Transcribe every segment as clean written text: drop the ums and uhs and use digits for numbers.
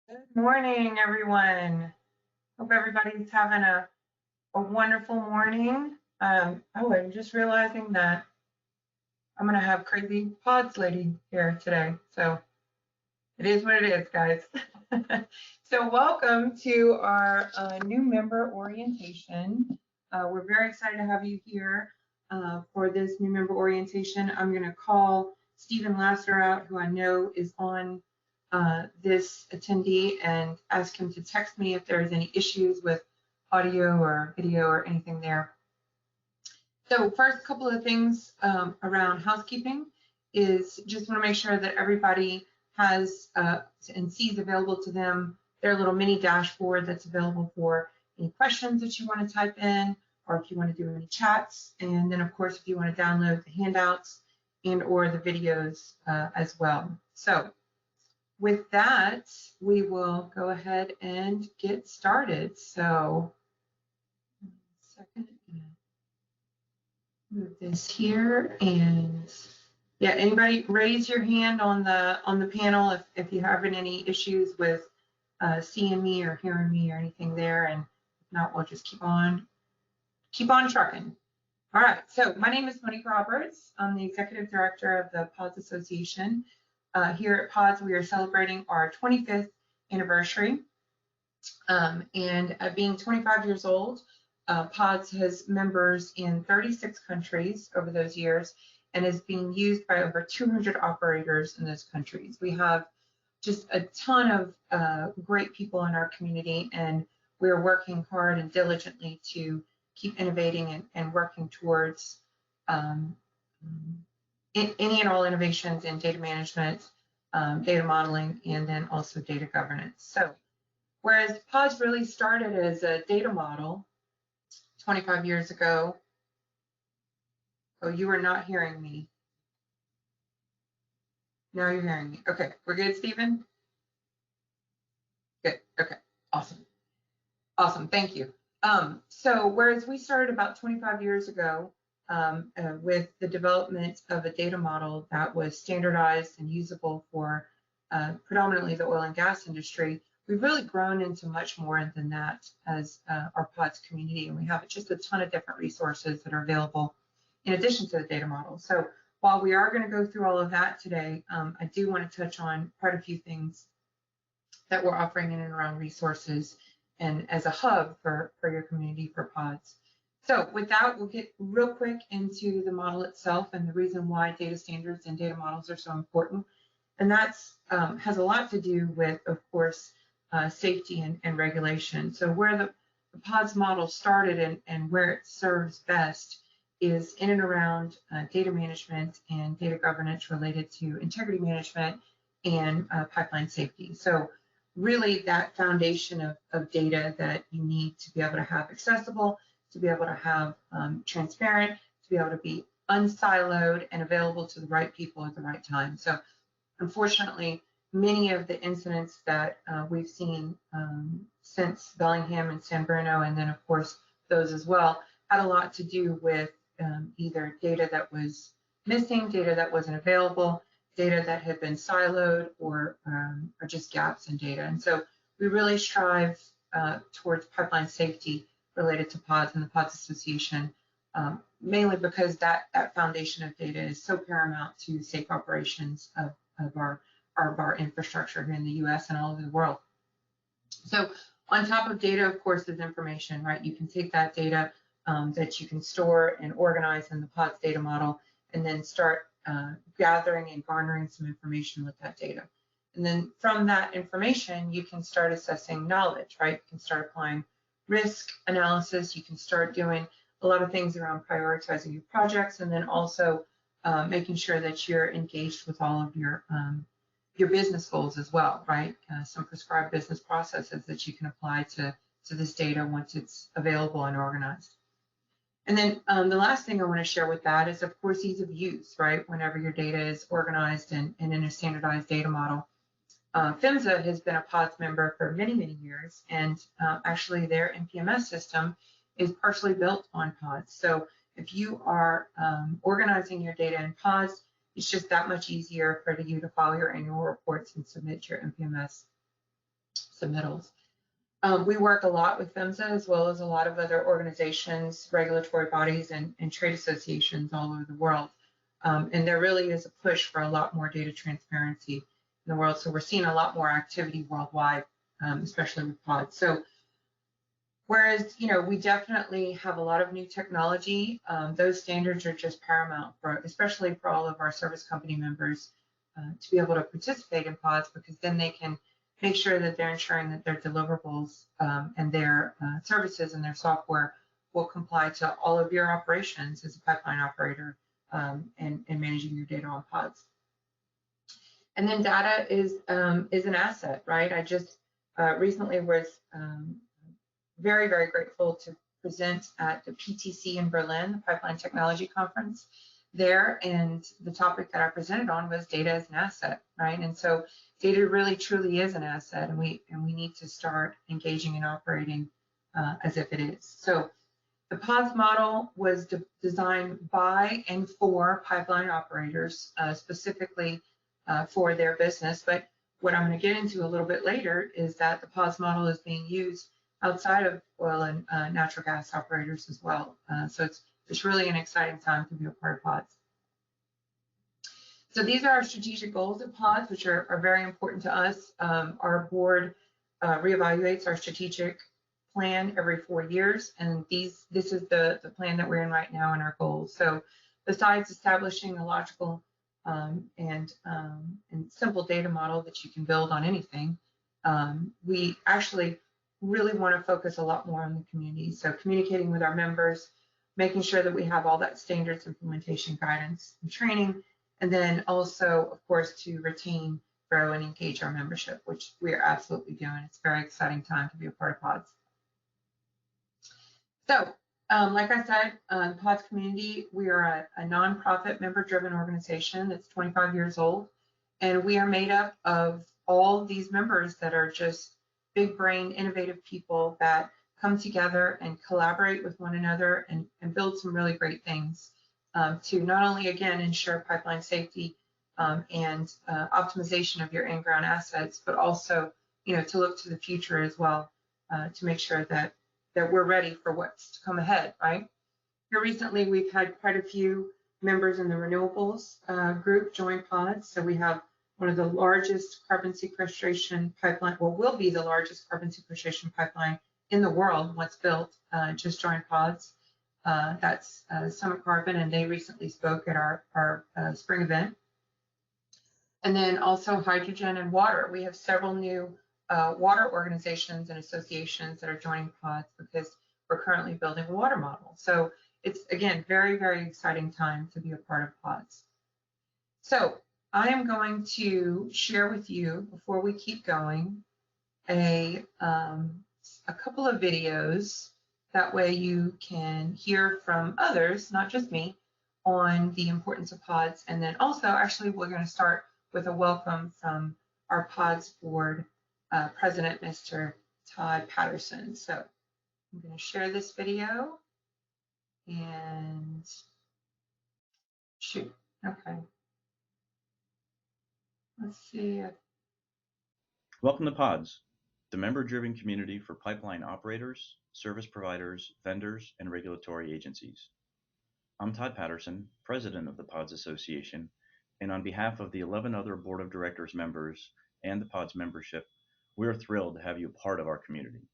Good morning, everyone. Hope everybody's having a wonderful morning. I'm just realizing that I'm going to have crazy PODS lady here today. So it is what it is, guys. So welcome to our new member orientation. We're very excited to have you here for this new member orientation. I'm going to call Stephen Lasser out, who I know is on this attendee, and ask him to text me if there's any issues with audio or video or anything there. So first, a couple of things around housekeeping is just want to make sure that everybody has and sees available to them their little mini dashboard that's available for any questions that you want to type in, or if you want to do any chats. And then, of course, if you want to download the handouts and or the videos as well. So with that, we will go ahead and get started. So, second, move this here, and yeah, anybody raise your hand on the panel if you're having any issues with seeing me or hearing me or anything there, and if not, we'll just keep on trucking. All right, so my name is Monique Roberts. I'm the Executive Director of the PODS Association. Here at PODS, we are celebrating our 25th anniversary. And being 25 years old, PODS has members in 36 countries over those years and is being used by over 200 operators in those countries. We have just a ton of great people in our community, and we're working hard and diligently to keep innovating and working towards any and all innovations in data management, data modeling, and then also data governance. So whereas PODS really started as a data model 25 years ago. Oh, you are not hearing me. Now you're hearing me. Okay, we're good, Stephen? Good, okay, awesome. Awesome, thank you. So whereas we started about 25 years ago with the development of a data model that was standardized and usable for predominantly the oil and gas industry, we've really grown into much more than that as our PODS community, and we have just a ton of different resources that are available in addition to the data model. So while we are going to go through all of that today, I do want to touch on quite a few things that we're offering in and around resources and as a hub for your community for PODS. So with that, we'll get real quick into the model itself and the reason why data standards and data models are so important. And that's has a lot to do with, of course, safety and regulation. So where the PODS model started and where it serves best is in and around data management and data governance related to integrity management and pipeline safety. So really that foundation of data that you need to be able to have accessible, to be able to have transparent, to be able to be unsiloed and available to the right people at the right time. So unfortunately, many of the incidents that we've seen since Bellingham and San Bruno, and then of course those as well, had a lot to do with either data that was missing, data that wasn't available, data that had been siloed, or just gaps in data. And so we really strive towards pipeline safety related to PODS and the PODS Association, mainly because that foundation of data is so paramount to safe operations of our infrastructure here in the US and all over the world. So on top of data, of course, is information, right? You can take that data that you can store and organize in the PODS data model, and then start gathering and garnering some information with that data. And then from that information, you can start assessing knowledge, right? You can start applying risk analysis. You can start doing a lot of things around prioritizing your projects, and then also making sure that you're engaged with all of your business goals as well, right? Some prescribed business processes that you can apply to this data once it's available and organized. And then the last thing I want to share with that is, of course, ease of use, right? Whenever your data is organized and in a standardized data model. PHMSA has been a PODS member for many, many years, and actually their NPMS system is partially built on PODS. So if you are organizing your data in PODS, it's just that much easier for you to file your annual reports and submit your NPMS submittals. We work a lot with PHMSA as well as a lot of other organizations, regulatory bodies, and trade associations all over the world. And there really is a push for a lot more data transparency in the world. So we're seeing a lot more activity worldwide, especially with PODS. So whereas, we definitely have a lot of new technology, those standards are just paramount especially for all of our service company members to be able to participate in PODS, because then they can make sure that they're ensuring that their deliverables and their services and their software will comply to all of your operations as a pipeline operator and managing your data on PODS. And then data is an asset, right? I just recently was very, very grateful to present at the PTC in Berlin, the Pipeline Technology Conference there, and the topic that I presented on was data as an asset, right? And so data really truly is an asset, and we need to start engaging and operating as if it is. So the PODS model was designed by and for pipeline operators, specifically for their business. But what I'm going to get into a little bit later is that the PODS model is being used outside of oil and natural gas operators as well. So it's really an exciting time to be a part of PODS. So these are our strategic goals at PODS, which are very important to us. Our board reevaluates our strategic plan every 4 years, and this is the plan that we're in right now and our goals. So besides establishing a logical and simple data model that you can build on anything, we actually really want to focus a lot more on the community. So communicating with our members, making sure that we have all that standards implementation guidance and training, and then also, of course, to retain, grow, and engage our membership, which we are absolutely doing. It's a very exciting time to be a part of PODS. So, like I said, the PODS community, we are a nonprofit member-driven organization that's 25 years old, and we are made up of all these members that are just big brain, innovative people that come together and collaborate with one another and build some really great things to not only, again, ensure pipeline safety and optimization of your in-ground assets, but also, to look to the future as well, to make sure that we're ready for what's to come ahead, right? Here recently, we've had quite a few members in the renewables group join PODS. So we have one of the largest carbon sequestration pipeline, well, will be the largest carbon sequestration pipeline in the world once built, just joined PODS. That's Summit Carbon, and they recently spoke at our spring event. And then also hydrogen and water. We have several new water organizations and associations that are joining PODS because we're currently building a water model. So it's, again, very, very exciting time to be a part of PODS. So I am going to share with you, before we keep going, a couple of videos. That way you can hear from others, not just me, on the importance of PODS. And then also, actually, we're going to start with a welcome from our PODS board president, Mr. Todd Patterson. So I'm going to share this video and shoot. Okay. Let's see. Welcome to PODS, the member-driven community for pipeline operators, service providers, vendors, and regulatory agencies. I'm Todd Patterson, president of the PODS Association, and on behalf of the 11 other board of directors members and the PODS membership, we're thrilled to have you a part of our community.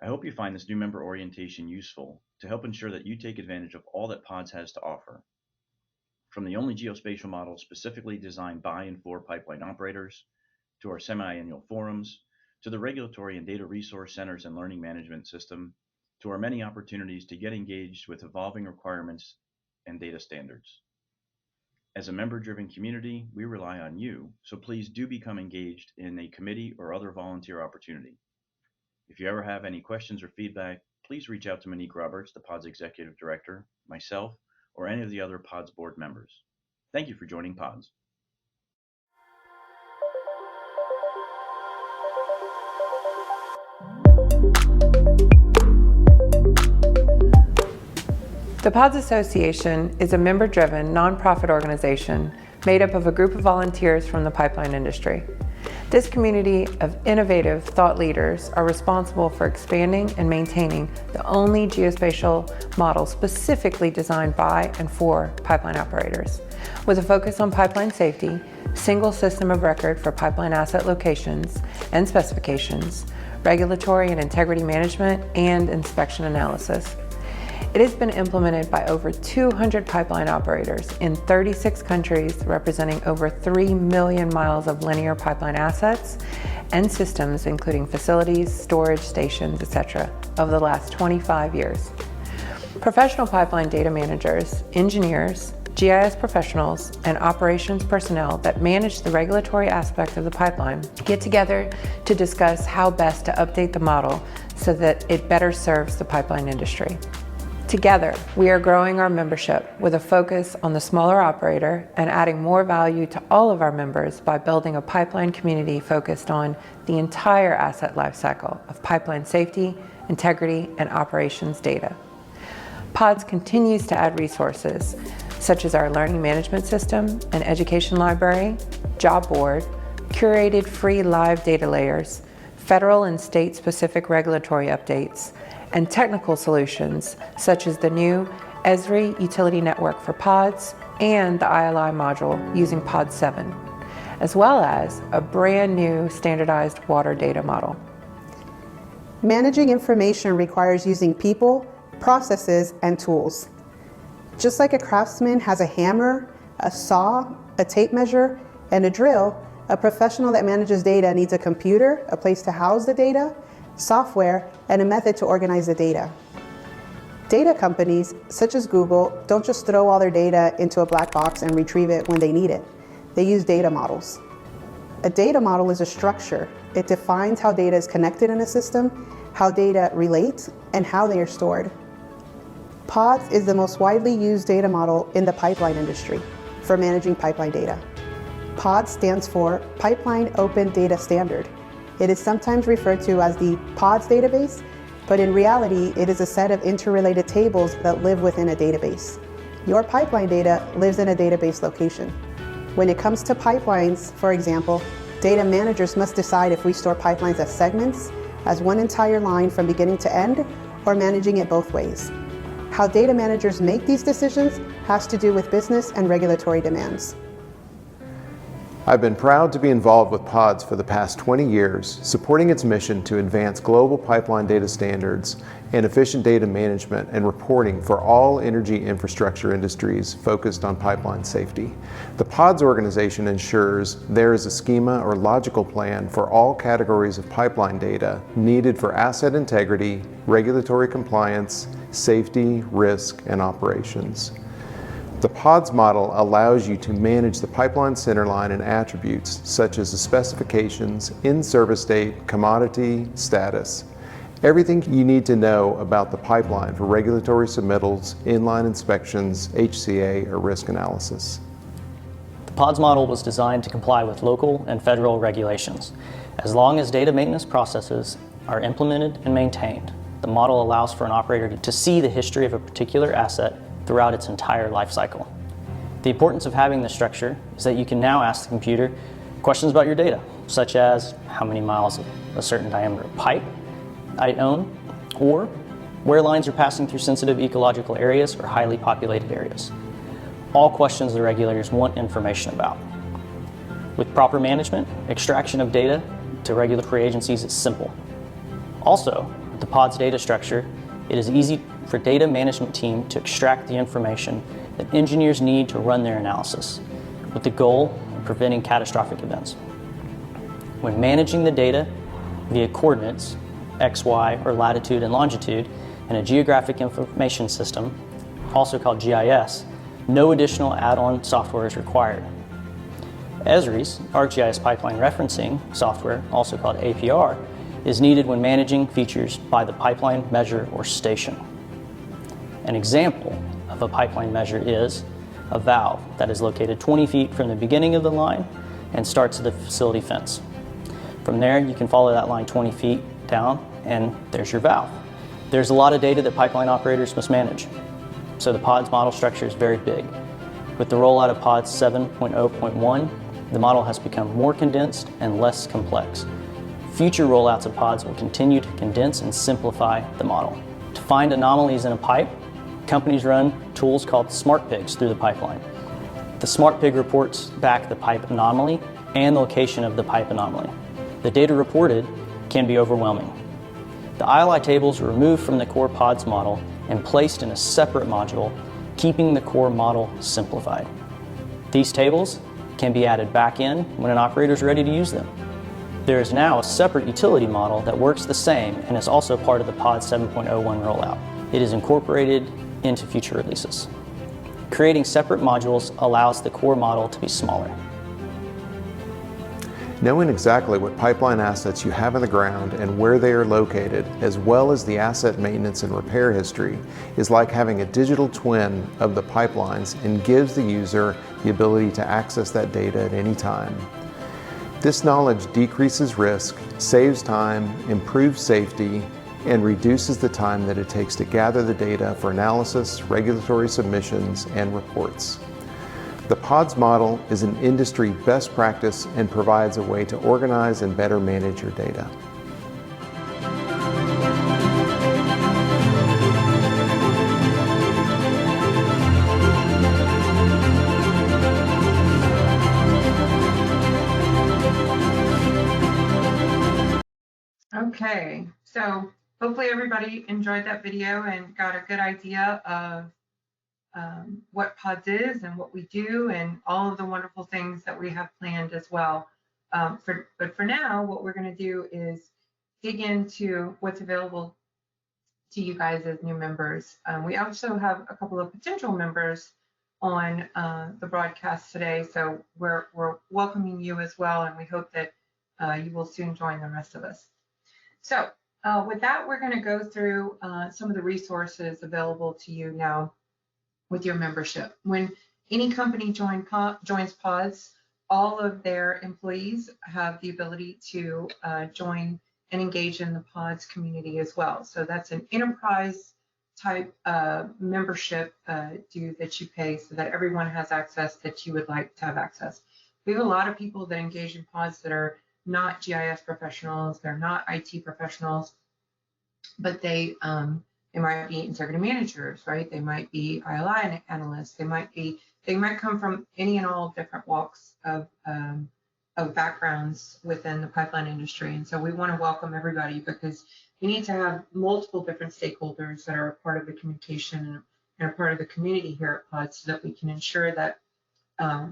I hope you find this new member orientation useful to help ensure that you take advantage of all that PODS has to offer. From the only geospatial model specifically designed by and for pipeline operators, to our semi-annual forums, to the regulatory and data resource centers and learning management system, to our many opportunities to get engaged with evolving requirements and data standards. As a member-driven community, we rely on you, so please do become engaged in a committee or other volunteer opportunity. If you ever have any questions or feedback, please reach out to Monique Roberts, the PODS Executive Director, myself, or any of the other PODS board members. Thank you for joining PODS. The PODS Association is a member-driven, nonprofit organization made up of a group of volunteers from the pipeline industry. This community of innovative thought leaders are responsible for expanding and maintaining the only geospatial model specifically designed by and for pipeline operators, with a focus on pipeline safety, single system of record for pipeline asset locations and specifications, regulatory and integrity management, and inspection analysis. It has been implemented by over 200 pipeline operators in 36 countries, representing over 3 million miles of linear pipeline assets and systems, including facilities, storage stations, etc., over the last 25 years. Professional pipeline data managers, engineers, GIS professionals, and operations personnel that manage the regulatory aspect of the pipeline get together to discuss how best to update the model so that it better serves the pipeline industry. Together, we are growing our membership with a focus on the smaller operator and adding more value to all of our members by building a pipeline community focused on the entire asset lifecycle of pipeline safety, integrity, and operations data. PODS continues to add resources such as our learning management system and education library, job board, curated free live data layers, federal and state-specific regulatory updates, and technical solutions such as the new Esri utility network for PODS and the ILI module using PODS 7, as well as a brand new standardized water data model. Managing information requires using people, processes, and tools. Just like a craftsman has a hammer, a saw, a tape measure, and a drill, a professional that manages data needs a computer, a place to house the data, software, and a method to organize the data. Data companies, such as Google, don't just throw all their data into a black box and retrieve it when they need it. They use data models. A data model is a structure. It defines how data is connected in a system, how data relate, and how they are stored. PODS is the most widely used data model in the pipeline industry for managing pipeline data. PODS stands for Pipeline Open Data Standard. It is sometimes referred to as the PODS database, but in reality, it is a set of interrelated tables that live within a database. Your pipeline data lives in a database location. When it comes to pipelines, for example, data managers must decide if we store pipelines as segments, as one entire line from beginning to end, or managing it both ways. How data managers make these decisions has to do with business and regulatory demands. I've been proud to be involved with PODS for the past 20 years, supporting its mission to advance global pipeline data standards and efficient data management and reporting for all energy infrastructure industries focused on pipeline safety. The PODS organization ensures there is a schema or logical plan for all categories of pipeline data needed for asset integrity, regulatory compliance, safety, risk, and operations. The PODS model allows you to manage the pipeline centerline and attributes such as the specifications, in-service date, commodity, status. Everything you need to know about the pipeline for regulatory submittals, inline inspections, HCA, or risk analysis. The PODS model was designed to comply with local and federal regulations. As long as data maintenance processes are implemented and maintained, the model allows for an operator to see the history of a particular asset throughout its entire life cycle. The importance of having this structure is that you can now ask the computer questions about your data, such as how many miles of a certain diameter of pipe I own, or where lines are passing through sensitive ecological areas or highly populated areas. All questions the regulators want information about. With proper management, extraction of data to regulatory agencies is simple. Also, with the PODS data structure, it is easy for data management team to extract the information that engineers need to run their analysis, with the goal of preventing catastrophic events. When managing the data via coordinates, X, Y, or latitude and longitude, in a geographic information system, also called GIS, no additional add-on software is required. Esri's ArcGIS pipeline referencing software, also called APR, is needed when managing features by the pipeline measure or station. An example of a pipeline measure is a valve that is located 20 feet from the beginning of the line and starts at the facility fence. From there, you can follow that line 20 feet down, and there's your valve. There's a lot of data that pipeline operators must manage, so the PODS model structure is very big. With the rollout of PODS 7.0.1, the model has become more condensed and less complex. Future rollouts of PODS will continue to condense and simplify the model. To find anomalies in a pipe, companies run tools called SmartPigs through the pipeline. The SmartPig reports back the pipe anomaly and the location of the pipe anomaly. The data reported can be overwhelming. The ILI tables are removed from the core PODS model and placed in a separate module, keeping the core model simplified. These tables can be added back in when an operator is ready to use them. There is now a separate utility model that works the same and is also part of the PODS 7.01 rollout. It is incorporated into future releases. Creating separate modules allows the core model to be smaller. Knowing exactly what pipeline assets you have in the ground and where they are located, as well as the asset maintenance and repair history, is like having a digital twin of the pipelines and gives the user the ability to access that data at any time. This knowledge decreases risk, saves time, improves safety, and reduces the time that it takes to gather the data for analysis, regulatory submissions, and reports. The PODS model is an industry best practice and provides a way to organize and better manage your data. Okay, so hopefully everybody enjoyed that video and got a good idea of what PODS is and what we do and all of the wonderful things that we have planned as well. But for now, what we're going to do is dig into what's available to you guys as new members. We also have a couple of potential members on the broadcast today, so we're welcoming you as well, and we hope that you will soon join the rest of us. So with that, we're going to go through some of the resources available to you now with your membership. When any company joins PODS, all of their employees have the ability to join and engage in the PODS community as well. So that's an enterprise type membership due that you pay so that everyone has access that you would like to have access. We have a lot of people that engage in PODS that are not GIS professionals, they're not IT professionals, but they might be integrity managers, right? They might be ILI analysts. They might come from any and all different walks of backgrounds within the pipeline industry. And so we want to welcome everybody because we need to have multiple different stakeholders that are a part of the communication and a part of the community here at PODS so that we can ensure that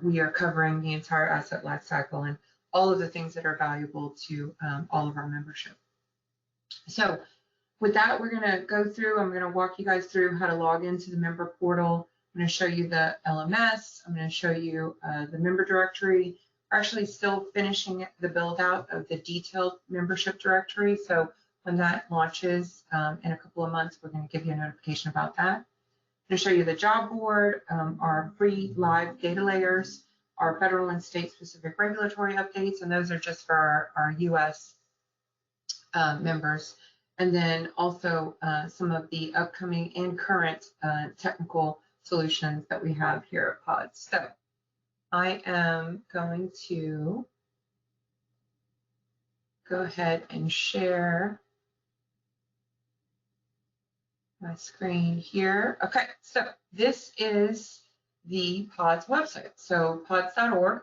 we are covering the entire asset lifecycle and all of the things that are valuable to all of our membership. So with that, we're going to go through, I'm going to walk you guys through how to log into the member portal. I'm going to show you the LMS. I'm going to show you the member directory. We're actually still finishing the build out of the detailed membership directory. So when that launches in a couple of months, we're going to give you a notification about that. I'm going to show you the job board, our free live data layers, our federal and state specific regulatory updates, and those are just for our US members. And then also some of the upcoming and current technical solutions that we have here at PODS. So I am going to go ahead and share my screen here. Okay, so this is the PODS website. So pods.org.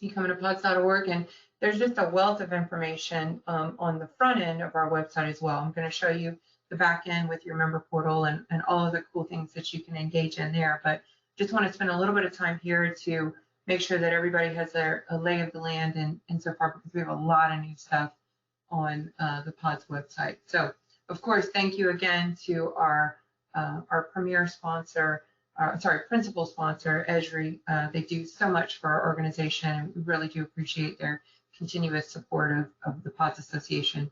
You come into pods.org and there's just a wealth of information on the front end of our website as well. I'm going to show you the back end with your member portal and all of the cool things that you can engage in there. But just want to spend a little bit of time here to make sure that everybody has a lay of the land and so far, because we have a lot of new stuff on the PODS website. So of course, thank you again to our premier sponsor, principal sponsor, Esri. They do so much for our organization, and we really do appreciate their continuous support of the PODS Association.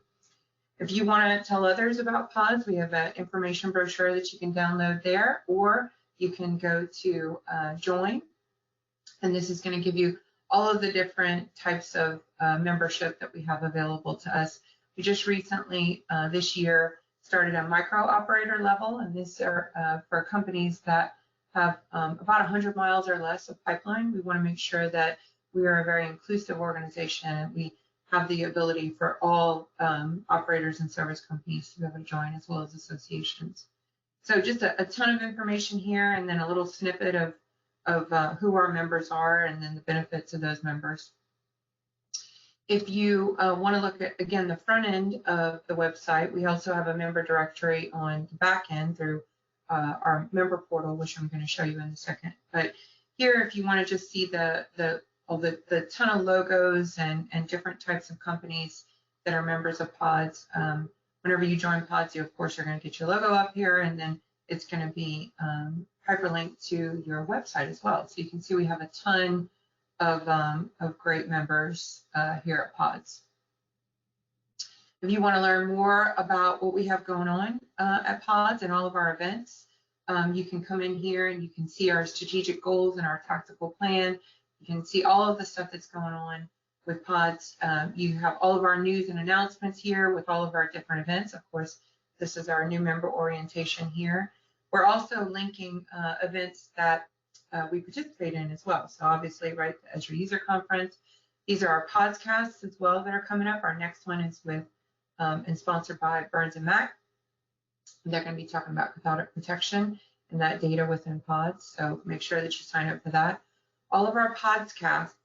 If you want to tell others about PODS, we have an information brochure that you can download there, or you can go to join, and this is going to give you all of the different types of membership that we have available to us. We just recently, this year, started a micro operator level, and these are for companies that have about 100 miles or less of pipeline. We want to make sure that we are a very inclusive organization. We have the ability for all operators and service companies to be able to join, as well as associations. So just a ton of information here, and then a little snippet of who our members are, and then the benefits of those members. If you want to look at, again, the front end of the website, we also have a member directory on the back end through our member portal, which I'm going to show you in a second. But here, if you want to just see the ton of logos and different types of companies that are members of PODS, whenever you join PODS, you, of course, you're going to get your logo up here, and then it's going to be hyperlinked to your website as well. So you can see we have a ton of great members here at PODS. If you want to learn more about what we have going on at PODS and all of our events, you can come in here and you can see our strategic goals and our tactical plan. You can see all of the stuff that's going on with PODS. You have all of our news and announcements here with all of our different events. Of course, this is our new member orientation here. We're also linking events that we participate in as well. So obviously, right, the Azure User Conference. These are our podcasts as well that are coming up. Our next one is with and sponsored by Burns and Mac. They're going to be talking about cathodic protection and that data within PODS. So make sure that you sign up for that. All of our podcasts,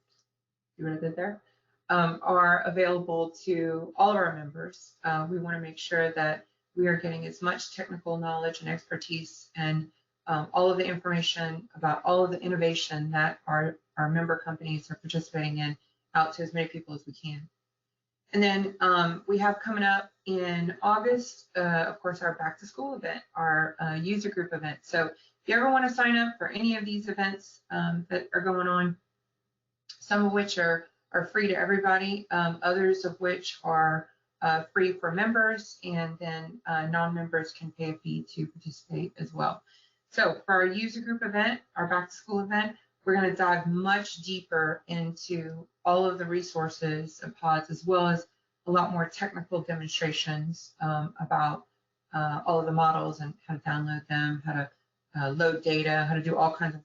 see what I did there, are available to all of our members. We want to make sure that we are getting as much technical knowledge and expertise and all of the information about all of the innovation that our member companies are participating in out to as many people as we can. And then we have coming up in August, of course, our back to school event, our user group event. So if you ever want to sign up for any of these events that are going on, some of which are free to everybody, others of which are free for members, and then non-members can pay a fee to participate as well. So for our user group event, our back to school event, we're going to dive much deeper into all of the resources of PODS, as well as a lot more technical demonstrations about all of the models and how to download them, how to load data, how to do all kinds of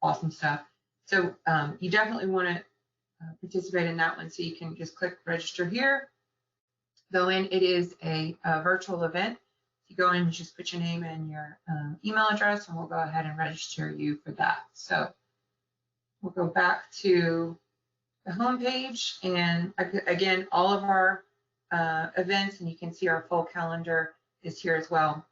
awesome stuff. So you definitely want to participate in that one. So you can just click register here. Go in, it is a virtual event. You go in and just put your name and your email address, and we'll go ahead and register you for that. So we'll go back to the home page, and again, all of our events, and you can see our full calendar is here as well.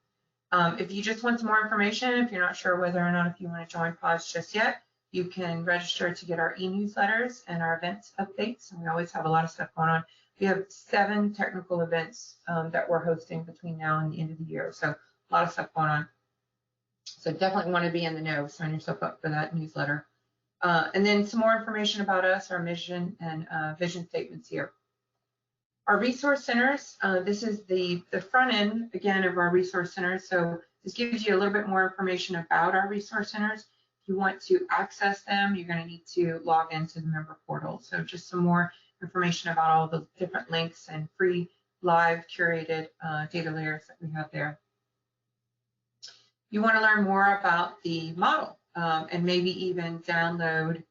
If you just want some more information, if you're not sure whether or not if you want to join PODS just yet, you can register to get our e-newsletters and our events updates, and we always have a lot of stuff going on. We have 7 technical events that we're hosting between now and the end of the year, so a lot of stuff going on. So definitely want to be in the know. Sign yourself up for that newsletter. And then some more information about us, our mission and vision statements here. Our resource centers, this is the front end, again, of our resource centers. So this gives you a little bit more information about our resource centers. If you want to access them, you're going to need to log into the member portal. So just some more information about all the different links and free live curated data layers that we have there. You want to learn more about the model and maybe even download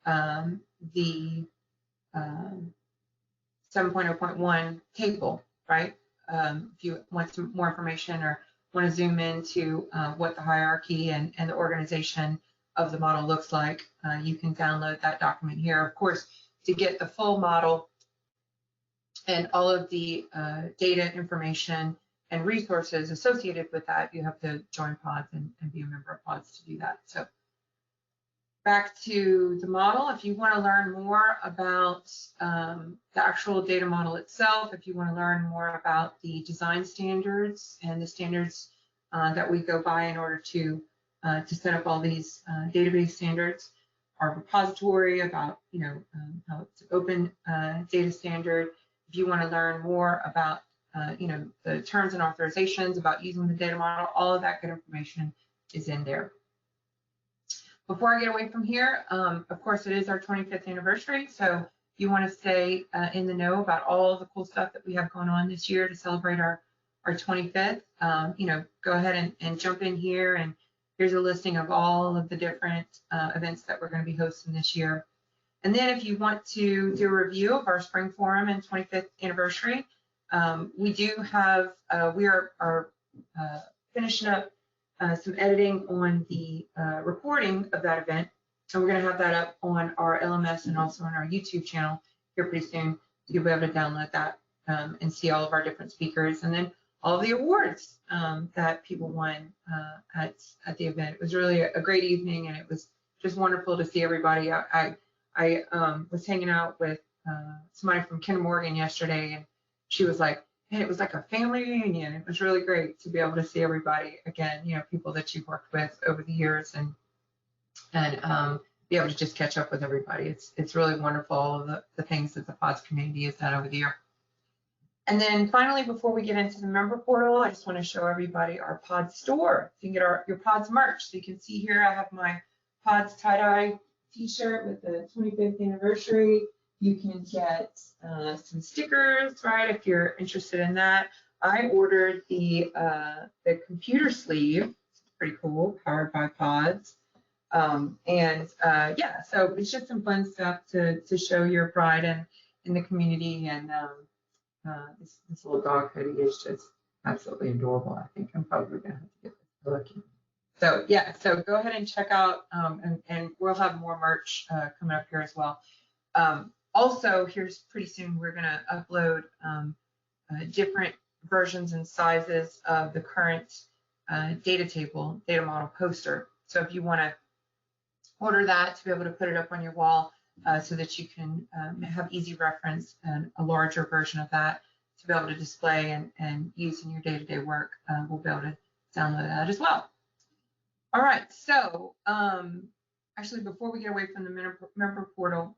the 7.0.1 table, right? If you want some more information or want to zoom into what the hierarchy and the organization of the model looks like, you can download that document here. Of course, to get the full model and all of the data information and resources associated with that, you have to join PODS and be a member of PODS to do that. So back to the model, if you want to learn more about the actual data model itself, if you want to learn more about the design standards and the standards that we go by in order to set up all these database standards, our repository about, how it's an open data standard. If you want to learn more about, the terms and authorizations about using the data model, all of that good information is in there. Before I get away from here, of course, it is our 25th anniversary. So you want to stay in the know about all the cool stuff that we have going on this year to celebrate our 25th. Go ahead and jump in here, and here's a listing of all of the different events that we're going to be hosting this year. And then if you want to do a review of our spring forum and 25th anniversary, we do have, we are finishing up some editing on the recording of that event. And we're going to have that up on our LMS and also on our YouTube channel here pretty soon. You'll be able to download that and see all of our different speakers, and then all the awards that people won at the event. It was really a great evening, and it was just wonderful to see everybody. I was hanging out with somebody from Kinder Morgan yesterday, and she was like, "Man, it was like a family reunion." It was really great to be able to see everybody again, you know, people that you've worked with over the years, and be able to just catch up with everybody. It's really wonderful, all of the things that the PODS community has done over the year. And then finally, before we get into the member portal, I just want to show everybody our PODS store. You can get your PODS merch. So you can see here, I have my PODS tie-dye t-shirt with the 25th anniversary. You can get some stickers, right, if you're interested in that. I ordered the computer sleeve. It's pretty cool, powered by PODS. Yeah, so it's just some fun stuff to show your pride in the community. And this little dog hoodie is just absolutely adorable. I think I'm probably gonna have to get this looking. So yeah, so go ahead and check out, and we'll have more merch coming up here as well. Also, here's pretty soon we're gonna upload different versions and sizes of the current data model poster. So if you want to order that to be able to put it up on your wall, so that you can have easy reference and a larger version of that to be able to display and use in your day-to-day work. We'll be able to download that as well. All right, so actually, before we get away from the member portal,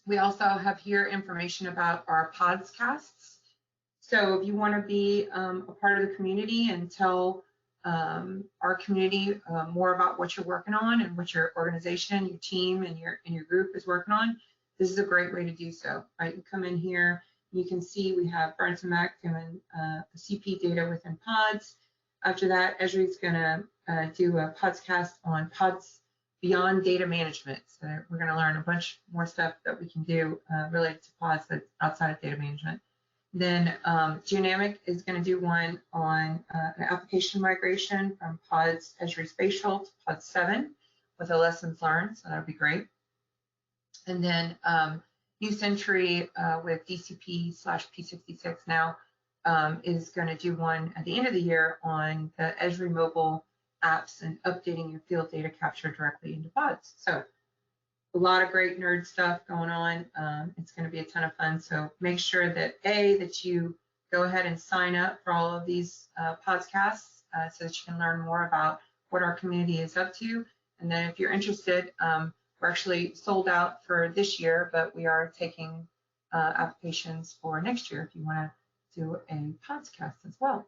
we also have here information about our podcasts. So if you want to be a part of the community and tell our community more about what you're working on and what your organization, your team, and your group is working on, this is a great way to do so. Right, you come in here, you can see we have Burns and Mac doing CP data within PODS. After that, Esri is going to do a podcast on PODS beyond data management. So we're going to learn a bunch more stuff that we can do related to PODS that's outside of data management. Then Geonamic is going to do one on an application migration from PODS Esri Spatial to PODS 7 with a lessons learned, so that'll be great. And then New Century with DCP/P66 now is going to do one at the end of the year on the Esri mobile apps and updating your field data capture directly into PODS. So a lot of great nerd stuff going on. It's going to be a ton of fun. So make sure that you go ahead and sign up for all of these podcasts so that you can learn more about what our community is up to. And then if you're interested, we're actually sold out for this year, but we are taking applications for next year if you want to do a podcast as well.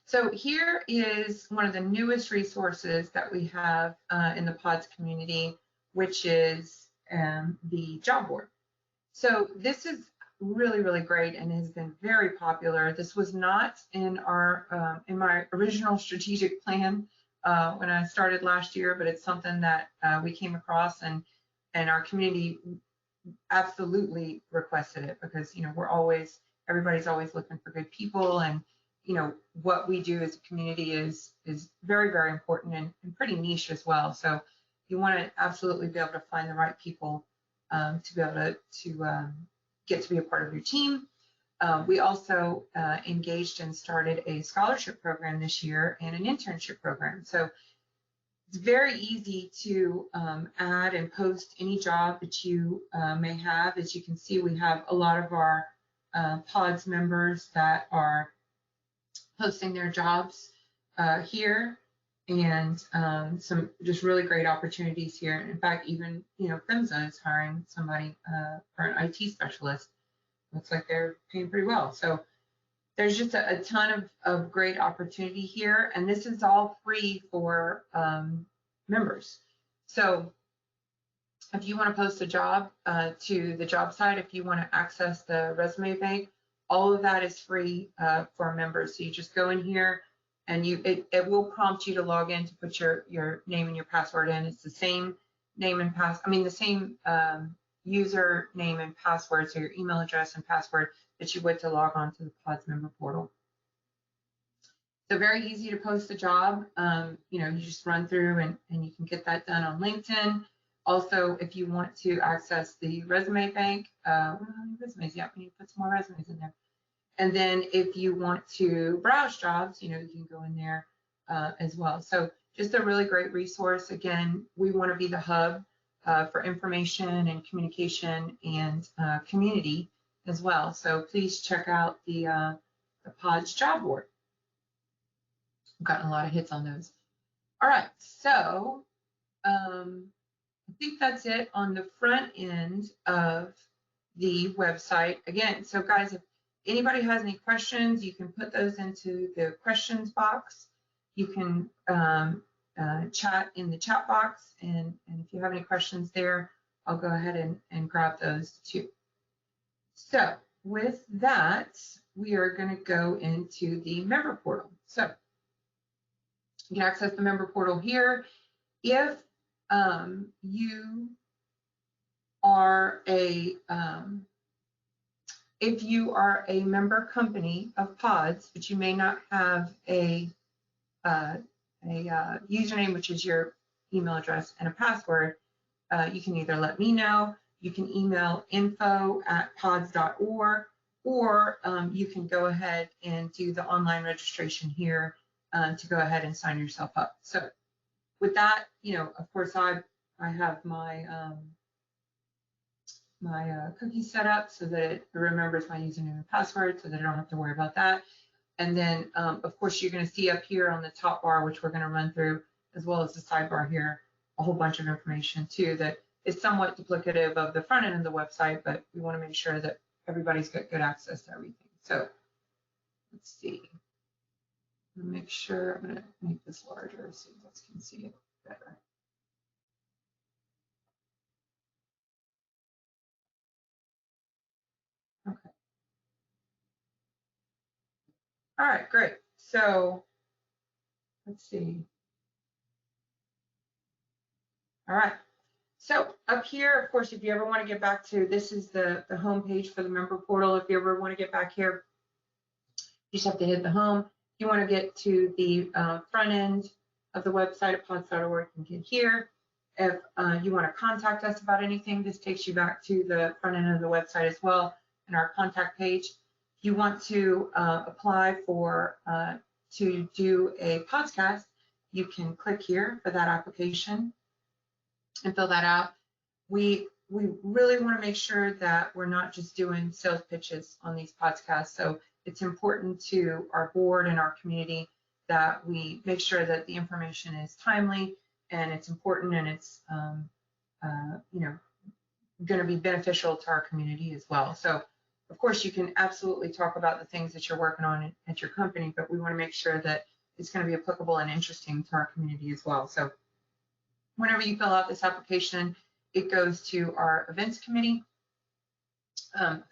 So here is one of the newest resources that we have in the PODS community, which is the job board. So this is really, really great and has been very popular. This was not in our in my original strategic plan when I started last year, but it's something that we came across, and our community absolutely requested it because, you know, everybody's always looking for good people, and you know, what we do as a community is very, very important and pretty niche as well. So you want to absolutely be able to find the right people to be able to get to be a part of your team. We also engaged and started a scholarship program this year and an internship program. So it's very easy to add and post any job that you may have. As you can see, we have a lot of our PODS members that are posting their jobs here, and some just really great opportunities here. In fact, even, you know, PHMSA is hiring somebody for an IT specialist. Looks like they're paying pretty well. So there's just a ton of great opportunity here, and this is all free for members. So if you want to post a job to the job site, if you want to access the resume bank, all of that is free for members. So you just go in here and it will prompt you to log in to put your name and your password in. It's the same name and the same username and password, so your email address and password that you would to log on to the PODS member portal. So very easy to post a job. You just run through and you can get that done on LinkedIn. Also, if you want to access the resume bank, resumes, yeah, we need to put some more resumes in there. And then if you want to browse jobs, you can go in there as well. So just a really great resource. Again, we want to be the hub for information and communication and community as well. So please check out the PODS job board. I've gotten a lot of hits on those. All right, so I think that's it on the front end of the website. Again, so guys, if anybody has any questions, you can put those into the questions box. You can chat in the chat box, and if you have any questions there, I'll go ahead and grab those too. So with that, we are going to go into the member portal. So you can access the member portal here. If you are a member company of PODS, but you may not have a username, which is your email address, and a password, you can either let me know, you can email info@pods.org, or you can go ahead and do the online registration here to go ahead and sign yourself up. So with that, of course, I have my cookie set up so that it remembers my username and password, so that I don't have to worry about that. And then, of course, you're going to see up here on the top bar, which we're going to run through, as well as the sidebar here, a whole bunch of information too that is somewhat duplicative of the front end of the website, but we want to make sure that everybody's got good access to everything. So let's see. Make sure, I'm going to make this larger so you guys can see it better. Okay. All right, great. So let's see. All right. So up here, of course, if you ever want to get back to, this is the home page for the member portal. If you ever want to get back here, you just have to hit the home. If you want to get to the front end of the website at pods.org, you can get here. If you want to contact us about anything, this takes you back to the front end of the website as well, and our contact page. If you want to apply for to do a podcast, you can click here for that application and fill that out. We really want to make sure that we're not just doing sales pitches on these podcasts. So it's important to our board and our community that we make sure that the information is timely and it's important, and it's going to be beneficial to our community as well. So of course you can absolutely talk about the things that you're working on at your company, but we want to make sure that it's going to be applicable and interesting to our community as well. So whenever you fill out this application, it goes to our events committee,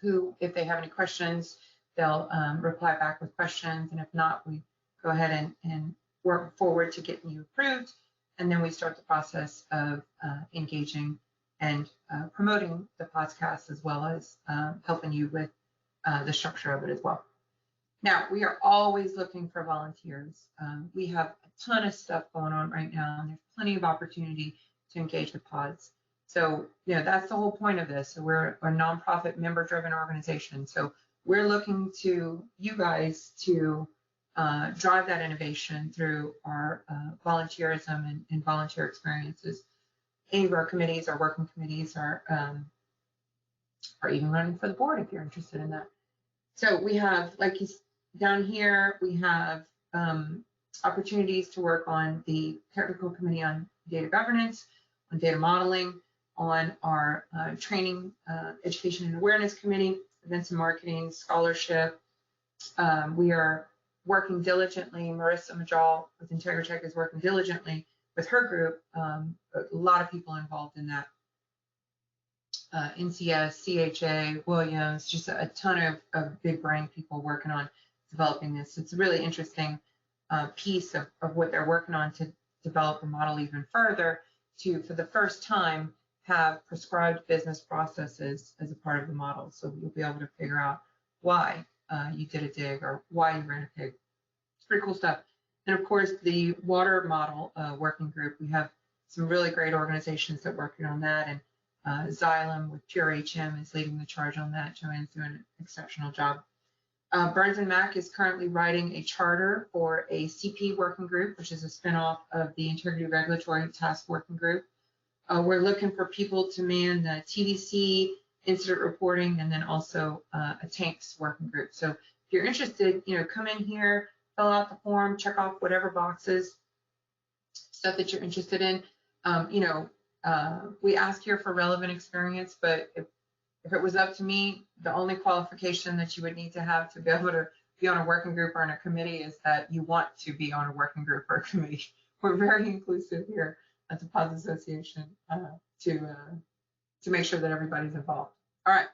who, if they have any questions, they'll reply back with questions. And if not, we go ahead and work forward to getting you approved. And then we start the process of engaging and promoting the podcast, as well as helping you with the structure of it as well. Now, we are always looking for volunteers. We have a ton of stuff going on right now, and there's plenty of opportunity to engage with PODS. So, that's the whole point of this. So we're a nonprofit member-driven organization. So we're looking to you guys to drive that innovation through our volunteerism and volunteer experiences. Any of our committees, our working committees, are even running for the board if you're interested in that. So we have, like down here, we have opportunities to work on the technical committee on data governance, on data modeling, on our training, education and awareness committee, events and marketing, scholarship. We are working diligently. Marissa Majal with Integratech is working diligently with her group. A lot of people involved in that. NCS, CHA, Williams, just a ton of big brain people working on developing this. It's a really interesting piece of what they're working on to develop a model even further, to, for the first time, have prescribed business processes as a part of the model. So you'll be able to figure out why you did a dig or why you ran a pig. It's pretty cool stuff. And of course, the water model working group, we have some really great organizations that are working on that. And Xylem with Pure HM is leading the charge on that. Joanne's doing an exceptional job. Burns and Mack is currently writing a charter for a CP working group, which is a spinoff of the Integrity Regulatory Task Working Group. We're looking for people to man the TVC, incident reporting, and then also a tanks working group. So if you're interested, come in here, fill out the form, check off whatever boxes, stuff that you're interested in. We ask here for relevant experience, but if it was up to me, the only qualification that you would need to have to be able to be on a working group or in a committee is that you want to be on a working group or a committee. We're very inclusive here at the PODS Association to make sure that everybody's involved. All right,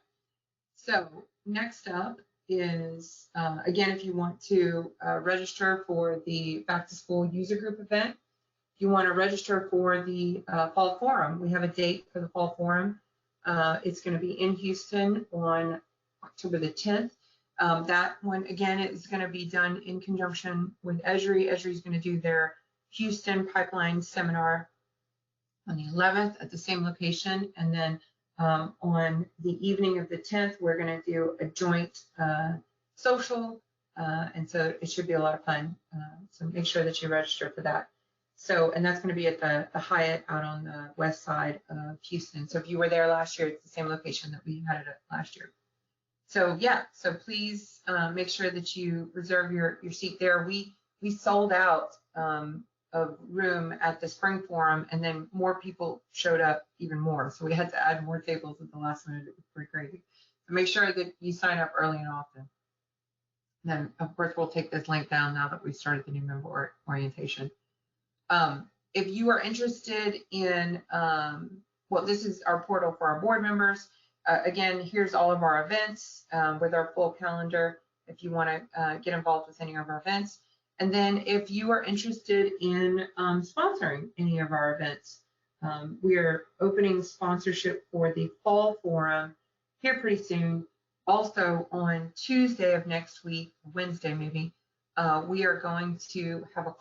so next up is, again, if you want to register for the Back to School User Group event, if you want to register for the Fall Forum, we have a date for the Fall Forum. It's going to be in Houston on October the 10th. That one, again, is going to be done in conjunction with Esri. Esri is going to do their Houston Pipeline Seminar on the 11th at the same location. And then on the evening of the 10th, we're going to do a joint social. And so it should be a lot of fun. So make sure that you register for that. So, and that's going to be at the Hyatt out on the west side of Houston. So if you were there last year, it's the same location that we had it at last year. So yeah, so please make sure that you reserve your seat there. We sold out of room at the spring forum, and then more people showed up even more. So we had to add more tables at the last minute. It was pretty crazy. So make sure that you sign up early and often. And then of course we'll take this link down now that we started the new member orientation. If you are interested in, well, this is our portal for our board members. Again, here's all of our events with our full calendar if you want to get involved with any of our events. And then if you are interested in sponsoring any of our events, we are opening sponsorship for the Fall Forum here pretty soon. Also on Tuesday of next week, Wednesday maybe, we are going to have a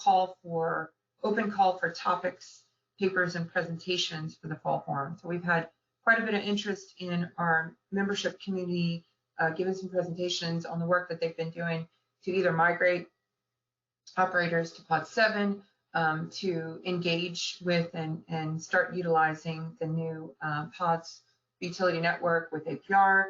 open call for topics, papers, and presentations for the Fall Forum. So we've had quite a bit of interest in our membership community, giving some presentations on the work that they've been doing to either migrate operators to PODS 7, to engage with and start utilizing the new PODS utility network with APR.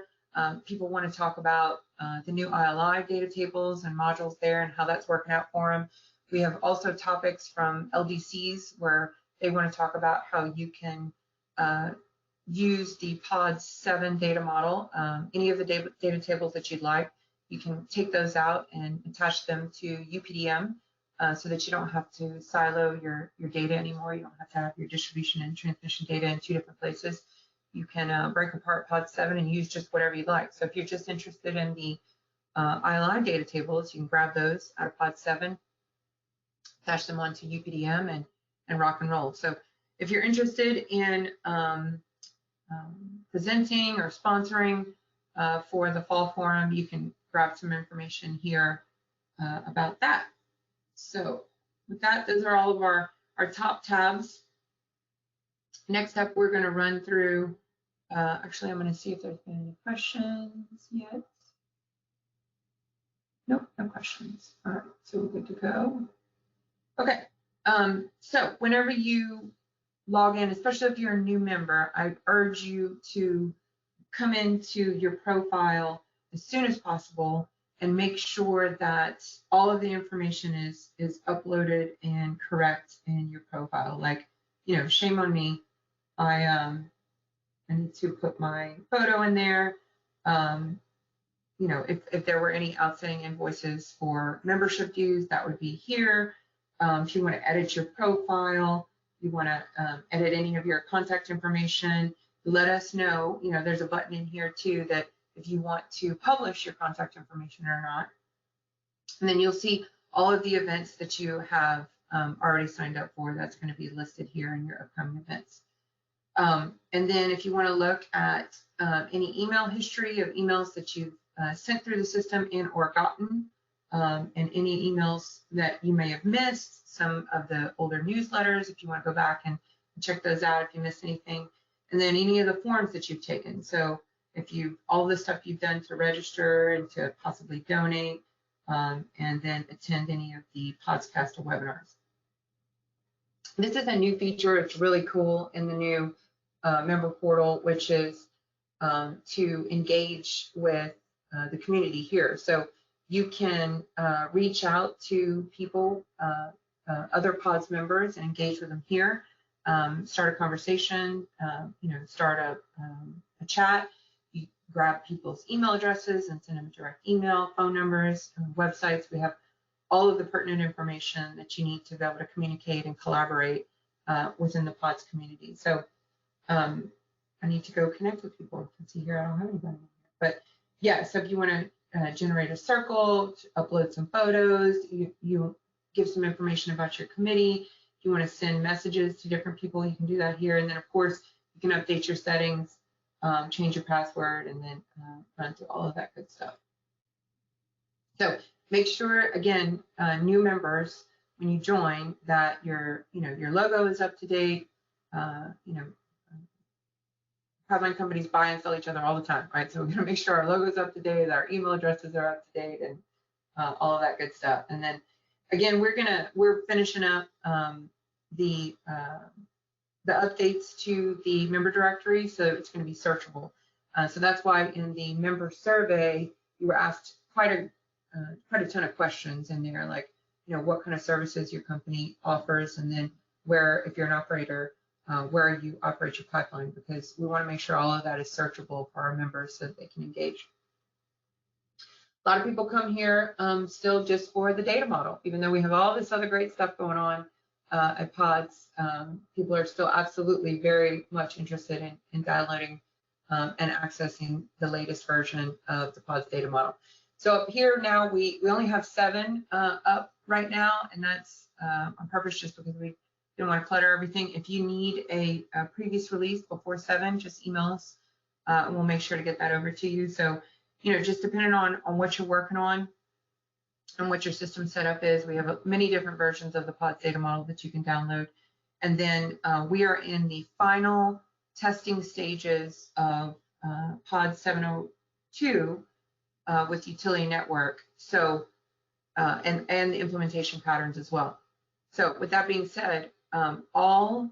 People want to talk about the new ILI data tables and modules there and how that's working out for them. We have also topics from LDCs where they want to talk about how you can use the PODS 7 data model. Any of the data tables that you'd like, you can take those out and attach them to UPDM so that you don't have to silo your data anymore. You don't have to have your distribution and transmission data in two different places. You can break apart PODS 7 and use just whatever you'd like. So if you're just interested in the ILI data tables, you can grab those out of PODS 7, attach them onto UPDM and rock and roll. So if you're interested in presenting or sponsoring for the Fall Forum, you can grab some information here about that. So with that, those are all of our top tabs. Next up, we're going to run through, actually, I'm going to see if there's been any questions yet. Nope, no questions. All right, so we're good to go. Okay, so whenever you log in, especially if you're a new member, I urge you to come into your profile as soon as possible and make sure that all of the information is uploaded and correct in your profile. Like, shame on me. I need to put my photo in there. If there were any outstanding invoices for membership dues, that would be here. If you want to edit your profile, you want to edit any of your contact information, let us know. There's a button in here too that if you want to publish your contact information or not. And then you'll see all of the events that you have already signed up for, that's going to be listed here in your upcoming events. And then if you want to look at any email history of emails that you've sent through the system and or gotten, and any emails that you may have missed, some of the older newsletters, if you want to go back and check those out if you missed anything, and then any of the forms that you've taken. So if all the stuff you've done to register and to possibly donate, and then attend any of the Podscaster webinars. This is a new feature. It's really cool in the new member portal, which is to engage with the community here. So you can reach out to people, other PODS members, and engage with them here. Start a conversation, start a chat. You grab people's email addresses and send them a direct email, phone numbers, websites. We have all of the pertinent information that you need to be able to communicate and collaborate within the PODS community. So I need to go connect with people. You can see here I don't have anybody here. But yeah, so if you want to generate a circle, upload some photos, you give some information about your committee. If you want to send messages to different people, you can do that here. And then of course, you can update your settings, change your password, and then run through all of that good stuff. So make sure, again, new members, when you join, that your logo is up to date. Pipeline companies buy and sell each other all the time, right? So we're gonna make sure our logo is up to date, our email addresses are up to date, and all of that good stuff. And then again, we're finishing up the updates to the member directory, so it's going to be searchable. So that's why in the member survey you were asked quite a ton of questions in there, like what kind of services your company offers, and then where, if you're an operator, where you operate your pipeline, because we want to make sure all of that is searchable for our members so that they can engage. A lot of people come here still just for the data model, even though we have all this other great stuff going on at PODS. People are still absolutely very much interested in downloading and accessing the latest version of the PODS data model. So up here now, we only have 7 up right now, and that's on purpose just because we didn't want to clutter everything. If you need a previous release before 7, just email us and we'll make sure to get that over to you. So, just depending on what you're working on and what your system setup is, we have many different versions of the PODS data model that you can download. And then we are in the final testing stages of PODS 702 with utility network. So, and the implementation patterns as well. So with that being said, all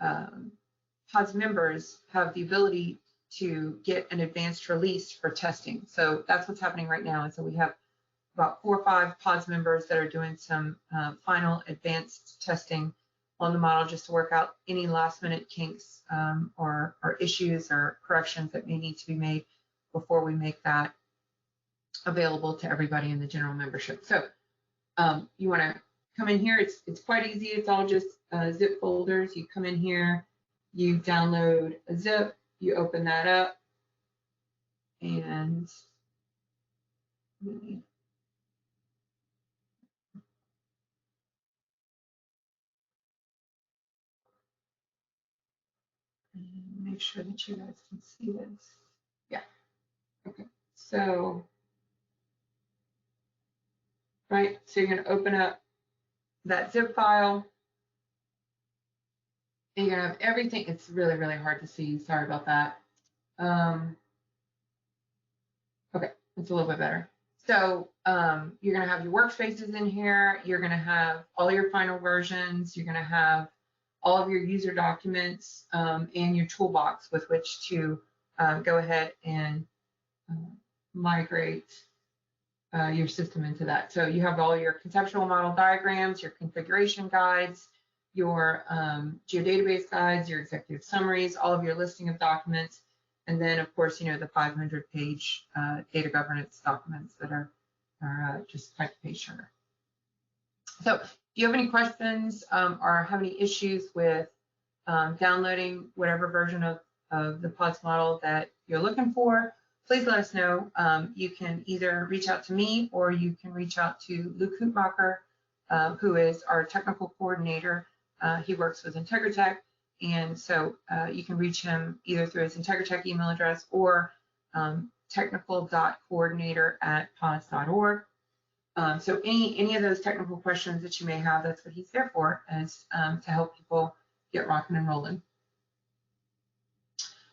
PODS members have the ability to get an advanced release for testing. So that's what's happening right now. And so we have about 4 or 5 PODS members that are doing some final advanced testing on the model, just to work out any last minute kinks or issues or corrections that may need to be made before we make that available to everybody in the general membership. So you want to come in here. It's quite easy. It's all just zip folders. You come in here, you download a zip, you open that up, and make sure that you guys can see this. Yeah. Okay. So, right. So you're going to open up that zip file. And you're gonna have everything. It's really, really hard to see. Sorry about that. Okay, it's a little bit better. So you're gonna have your workspaces in here. You're gonna have all your final versions. You're gonna have all of your user documents and your toolbox with which to go ahead and migrate your system into that. So you have all your conceptual model diagrams, your configuration guides, your geodatabase guides, your executive summaries, all of your listing of documents, and then of course, the 500-page data governance documents that are just 5-page shorter. So if you have any questions or have any issues with downloading whatever version of the PODS model that you're looking for, please let us know. You can either reach out to me or you can reach out to Luke Hoopmacher, who is our technical coordinator. He works with Integratech, and so you can reach him either through his Integratech email address or technical.coordinator@pods.org. So any of those technical questions that you may have, that's what he's there for, is to help people get rocking and rolling.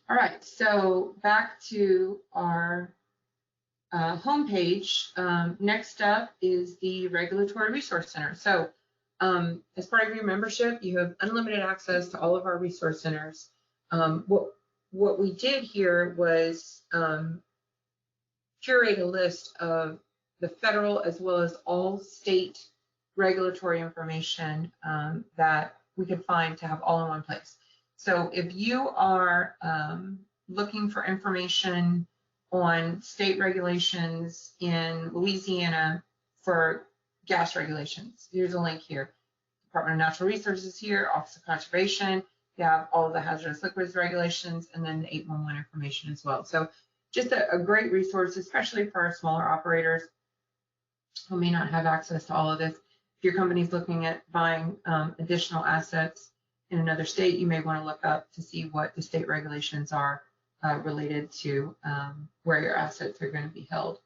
All right, so back to our homepage. Next up is the Regulatory Resource Center. So as part of your membership, you have unlimited access to all of our resource centers. What we did here was curate a list of the federal as well as all state regulatory information that we could find to have all in one place. So if you are looking for information on state regulations in Louisiana for gas regulations, here's a link here. Department of Natural Resources here, Office of Conservation, you have all the hazardous liquids regulations, and then the 811 information as well. So just a great resource, especially for our smaller operators who may not have access to all of this. If your company's looking at buying additional assets in another state, you may want to look up to see what the state regulations are related to where your assets are going to be held.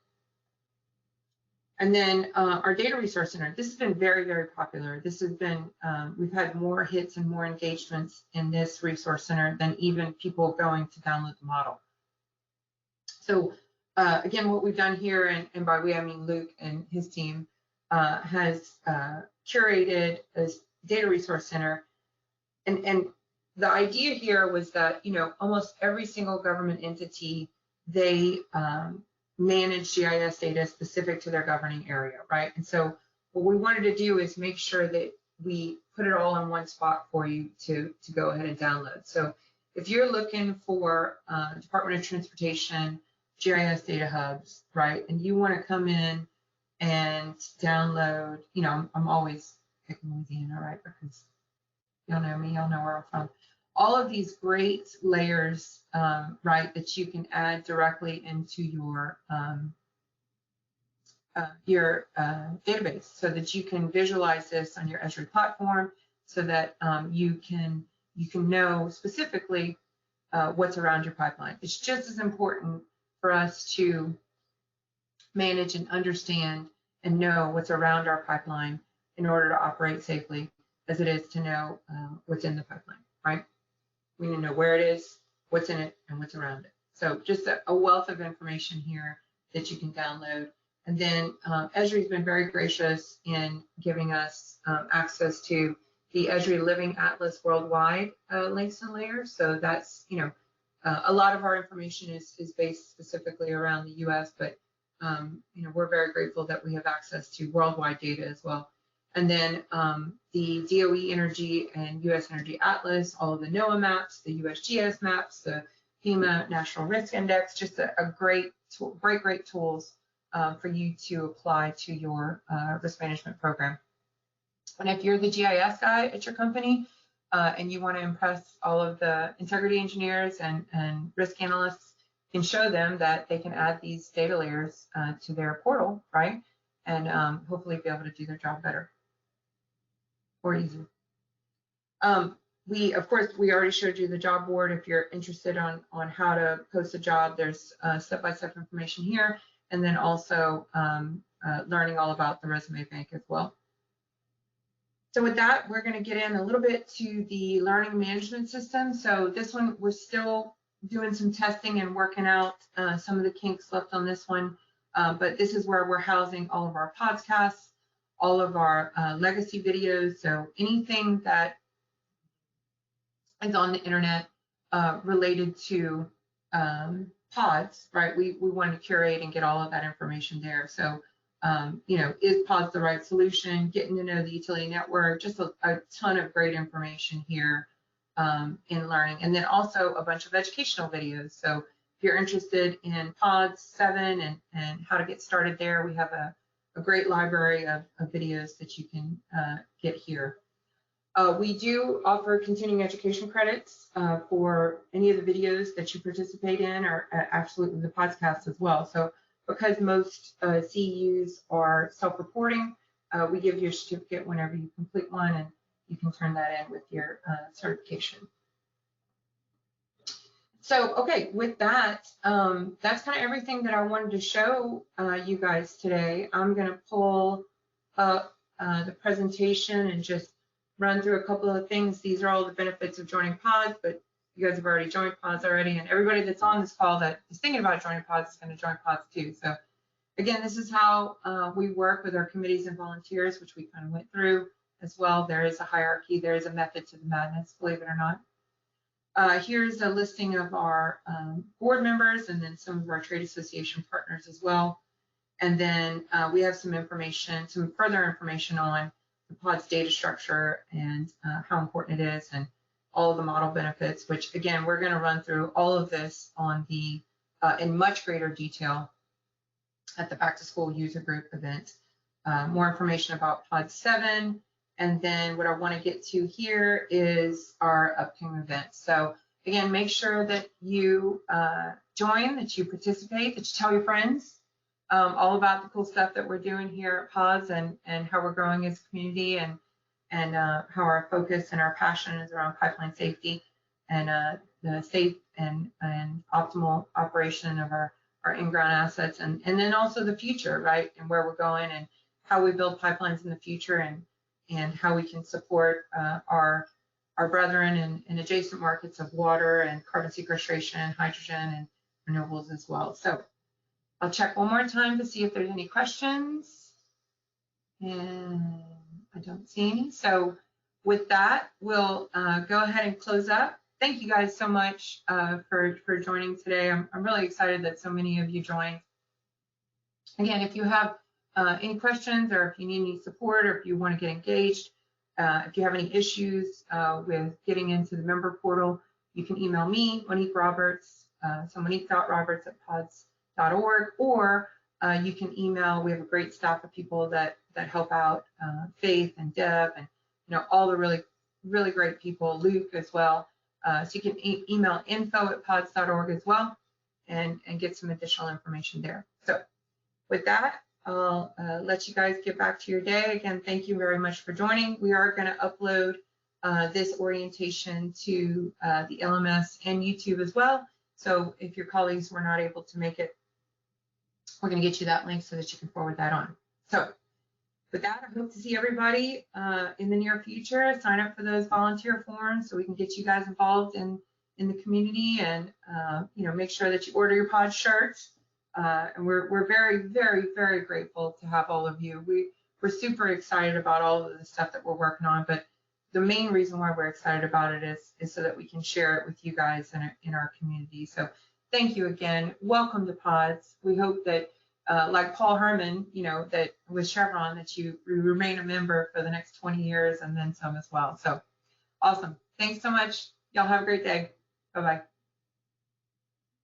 And then our Data Resource Center, this has been very, very popular. This has been, we've had more hits and more engagements in this resource center than even people going to download the model. So again, what we've done here, and by we I mean Luke and his team, has curated a Data Resource Center. And the idea here was that, you know, almost every single government entity, they manage GIS data specific to their governing area, right? And so what we wanted to do is make sure that we put it all in one spot for you to go ahead and download. So if you're looking for Department of Transportation GIS data hubs, right, and you want to come in and download, you know, I'm always picking Louisiana, right, because y'all know me, y'all know where I'm from. All of these great layers, right, that you can add directly into your database, so that you can visualize this on your Esri platform, so that you can know specifically what's around your pipeline. It's just as important for us to manage and understand and know what's around our pipeline in order to operate safely as it is to know what's in the pipeline, right? We need to know where it is, what's in it, and what's around it. So just a wealth of information here that you can download. And then Esri's been very gracious in giving us access to the Esri Living Atlas Worldwide links and layers. So that's, you know, a lot of our information is based specifically around the US, but you know, we're very grateful that we have access to worldwide data as well. And then the DOE Energy and US Energy Atlas, all of the NOAA maps, the USGS maps, the FEMA National Risk Index, just a great tools for you to apply to your risk management program. And if you're the GIS guy at your company and you want to impress all of the integrity engineers and risk analysts, you can show them that they can add these data layers to their portal, right? And hopefully be able to do their job better or easier. Of course, we already showed you the job board. If you're interested on how to post a job, there's step-by-step information here, and then also learning all about the resume bank as well. So with that, we're going to get in a little bit to the learning management system. So this one, we're still doing some testing and working out some of the kinks left on this one, but this is where we're housing all of our podcasts, all of our legacy videos. So anything that is on the internet related to pods, right? We want to curate and get all of that information there. So, you know, is pods the right solution? Getting to know the utility network, just a ton of great information here in learning. And then also a bunch of educational videos. So if you're interested in PODS 7 and how to get started there, we have a great library of videos that you can get here. We do offer continuing education credits for any of the videos that you participate in, or absolutely the podcast as well. So because most CEUs are self-reporting, we give you a certificate whenever you complete one, and you can turn that in with your certification. So, okay, with that, that's kind of everything that I wanted to show you guys today. I'm going to pull up the presentation and just run through a couple of things. These are all the benefits of joining PODS, but you guys have already joined PODS already, and everybody that's on this call that is thinking about joining PODS is going to join PODS too. So again, this is how we work with our committees and volunteers, which we kind of went through as well. There is a hierarchy. There is a method to the madness, believe it or not. Here's a listing of our board members and then some of our trade association partners as well. And then we have some information, some further information on the PODS data structure and how important it is, and all of the model benefits, which again, we're going to run through all of this on the in much greater detail at the back to school user group event. More information about PODS 7. And then what I want to get to here is our upcoming events. So again, make sure that you join, that you participate, that you tell your friends all about the cool stuff that we're doing here at PODS, and how we're growing as a community, and how our focus and our passion is around pipeline safety and the safe and optimal operation of our in-ground assets, and then also the future, right, and where we're going and how we build pipelines in the future, and how we can support our brethren in adjacent markets of water and carbon sequestration, hydrogen, and renewables as well. So I'll check one more time to see if there's any questions. And I don't see any. So with that, we'll go ahead and close up. Thank you guys so much for joining today. I'm really excited that so many of you joined. Again, if you have any questions, or if you need any support, or if you want to get engaged, if you have any issues with getting into the member portal, you can email me, Monique Roberts, so monique.roberts@pods.org, or you can email, we have a great staff of people that help out, Faith and Deb, and all the really great people, Luke as well. So you can email info@pods.org as well, and get some additional information there. So with that, I'll let you guys get back to your day. Again, thank you very much for joining. We are going to upload this orientation to the LMS and YouTube as well. So if your colleagues were not able to make it, we're going to get you that link so that you can forward that on. So with that, I hope to see everybody in the near future. Sign up for those volunteer forms so we can get you guys involved in the community, and make sure that you order your PODS shirts. And we're very, very, very grateful to have all of you. We're super excited about all of the stuff that we're working on, but the main reason why we're excited about it is so that we can share it with you guys in our community. So thank you again. Welcome to PODS. We hope that, like Paul Herman, that with Chevron, that you remain a member for the next 20 years and then some as well. So awesome. Thanks so much. Y'all have a great day. Bye-bye.